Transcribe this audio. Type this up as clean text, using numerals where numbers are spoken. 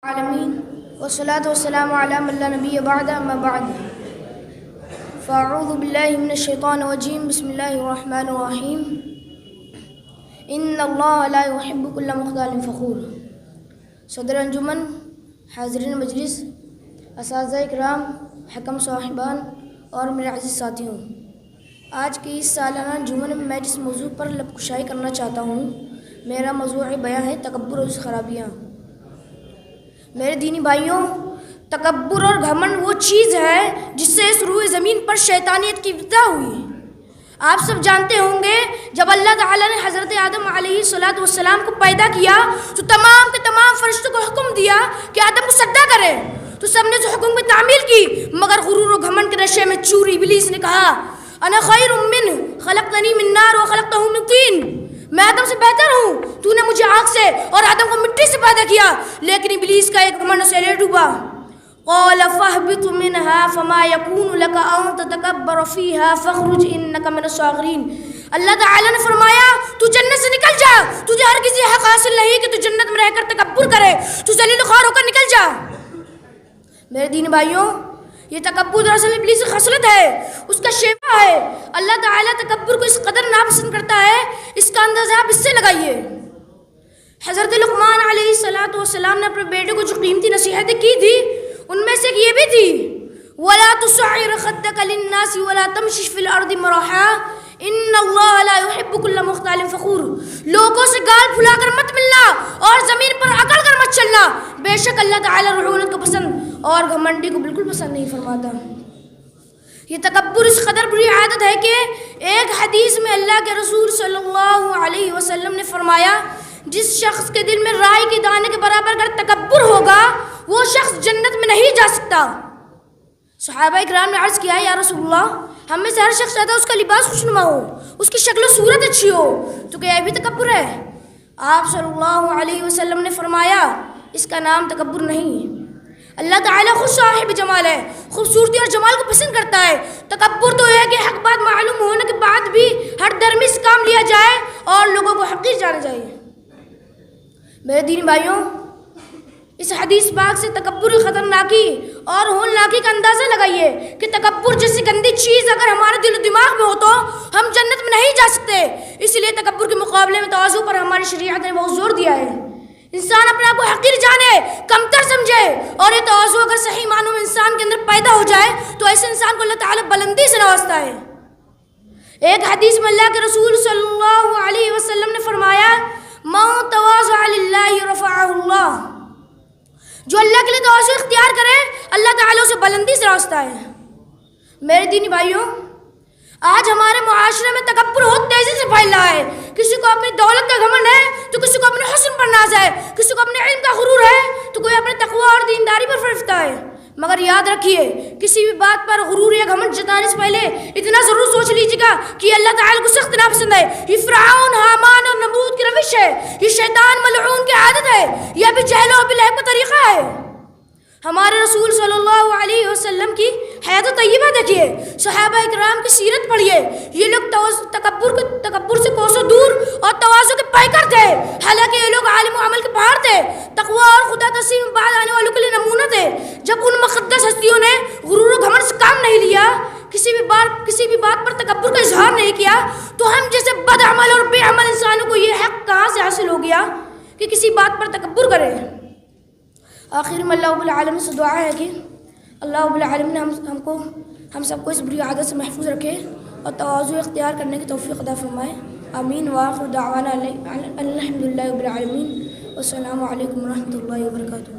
العالمین والصلاة والسلام علی من لا نبی بعد اما بعد فاعوذ باللہ من الشیطان الرجیم بسم اللہ الرحمن الرحیم ان اللہ لا يحب كل مختال فخور۔ صدر انجمن، حاضرین مجلس، اساتذہ اکرام، حکم صاحبان اور میرے عزیز ساتھیوں، آج کی اس سالانہ انجمن میں جس موضوع پر لب کشائی کرنا چاہتا ہوں، میرا موضوع بیان ہے تکبر اور اس خرابیاں۔ میرے دینی بھائیوں، تکبر اور گھمنڈ وہ چیز ہے جس سے اس روئے زمین پر شیطانیت کی ابتدا ہوئی۔ آپ سب جانتے ہوں گے جب اللہ تعالیٰ نے حضرت آدم علیہ السلام کو پیدا کیا تو تمام کے تمام فرشتوں کو حکم دیا کہ آدم کو سجدہ کرے، تو سب نے اس حکم کی تعمیل کی، مگر غرور و گھمنڈ کے نشے میں چور ابلیس نے کہا انا خیر منہ خلقتنی من نار وخلقتہ من طین، میں آدم سے بہتر ہوں، تو نے مجھے آگ سے اور آدم کو مٹی سے پیدا کیا۔ لیکن ابلیس کا ایک گھمنڈ اسے لے ڈوبا۔ قال فاہبط منها فما يكون لك ان تتكبر فيها فاخرج انك من الصاغرين۔ اللہ تعالی نے فرمایا تو جنت سے نکل جا، تجھے ہر کسی حق حاصل نہیں کہ تو جنت میں رہ کر تکبر کرے، تو ذلیل و خوار ہو کر نکل جا۔ میرے دین بھائیوں، یہ تکبر دراصل ابلیس کی خصلت ہے، اس کا شیوا ہے۔ اللہ تعالیٰ تکبر کو اس قدر ناپسند کرتا ہے، اس کا اندازہ آپ اس سے لگائیے۔ حضرت لقمان علیہ السلام نے اپنے بیٹے کو جو قیمتی نصیحتیں کی تھی، ان میں سے ایک یہ بھی تھی وَلَا تُصَعِّرْ خَدَّكَ لِلنَّاسِ وَلَا تَمْشِ فِي الْأَرْضِ مَرَحًا إِنَّ اللَّهَ لَا يُحِبُّ كُلَّ مُخْتَالٍ فَخُورٍ۔ لوگوں سے گال پھلا کر مت ملنا اور زمین پر اکڑ کر مت چلنا، بے شک اللہ تعالیٰ رعونت کو پسند اور گھمنڈی کو بالکل پسند نہیں فرماتا۔ یہ تکبر اس قدر بری عادت ہے کہ ایک حدیث میں اللہ کے رسول صلی اللہ علیہ وسلم نے فرمایا جس شخص کے دل میں رائی کے دانے کے برابر اگر تکبر ہوگا وہ شخص جنت میں نہیں جا سکتا۔ صحابہ اکرام نے عرض کیا یا رسول اللہ، ہم میں سے ہر شخص چاہتا ہے اس کا لباس خوشنما ہو، اس کی شکل و صورت اچھی ہو، تو کیا یہ بھی تکبر ہے؟ آپ صلی اللہ علیہ وسلم نے فرمایا اس کا نام تکبر نہیں۔ اللہ تعالیٰ خود صاحب جمال ہے، خوبصورتی اور جمال کو پسند کرتا ہے۔ تکبر تو ہے کہ حق بات معلوم ہونے کے بعد بھی ہر درمیز کام لیا جائے اور لوگوں کو حقیر جانا چاہیے۔ میرے دین بھائیوں، اس حدیث پاک سے تکبر کی خطرناکی اور ہولناکی کا اندازہ لگائیے کہ تکبر جیسی گندی چیز اگر ہمارے دل و دماغ میں ہو تو ہم جنت میں نہیں جا سکتے۔ اس لیے تکبر کے مقابلے میں تواضع پر ہماری شریعت نے بہت زور دیا ہے۔ انسان اپنے آپ کو حقیر جانے، کمتر سمجھے، اور یہ تواضع اگر صحیح معنوں میں انسان کے اندر پیدا ہو جائے تو ایسے انسان کو اللہ تعالیٰ بلندی سے نوازتا ہے۔ ایک حدیث میں اللہ کے رسول صلی اللہ علیہ وسلم نے فرمایا من تواضع للہ رفعہ اللہ، جو اللہ کے لیے تواضع اختیار کرے اللہ تعالیٰ اسے بلندی سے نوازتا ہے۔ میرے دینی بھائیوں، آج ہمارے معاشرے میں تکبر بہت تیزی سے پھیل رہا ہے۔ کسی کو اپنی دولت کا گھمنڈ ہے تو کسی کو اپنے حسن پر ناز ہے، کسی کو اپنے علم کا غرور ہے تو کوئی اپنے تقوی اور دینداری پر فرشتا ہے۔ مگر یاد رکھیے، کسی بھی بات پر غرور یا گھمنڈ جتانے سے پہلے اتنا ضرور سوچ لیجیے گا کہ اللہ تعالیٰ کو سخت ناپسند ہے۔ یہ فرعون، حامان اور نمرود کی روش ہے، یہ شیطان ملعون کی عادت ہے، یہ بھی جہل و بالعیب کا طریقہ ہے۔ ہمارے رسول صلی اللہ علیہ وسلم کی حیات طیبہ دیکھیے، صحابہ اکرام کی سیرت پڑھیے، یہ لوگ تکبر سے کوسوں دور اور تواضع کے پیکر تھے، حالانکہ یہ لوگ عالم و عمل کے پہاڑ تھے، تقوی اور خدا تسلیم بعد آنے والوں کے لیے نمونہ تھے۔ جب ان مقدس ہستیوں نے غرور و گھمنڈ سے کام نہیں لیا، کسی بھی بات پر تکبر کا اظہار نہیں کیا، تو ہم جیسے بد عمل اور بے عمل انسانوں کو یہ حق کہاں سے حاصل ہو گیا کہ کسی بات پر تکبر کرے؟ آخر میں اللہ رب العالمین سے دعا ہے کہ اللہ رب العالمین ہم سب کو اس بری عادت سے محفوظ رکھے اور تواضع اختیار کرنے کی توفیق عطا فرمائے۔ آمین۔ وآخر دعوانا الحمدللہ رب العالمین۔ والسلام علیکم ورحمۃ اللہ وبرکاتہ۔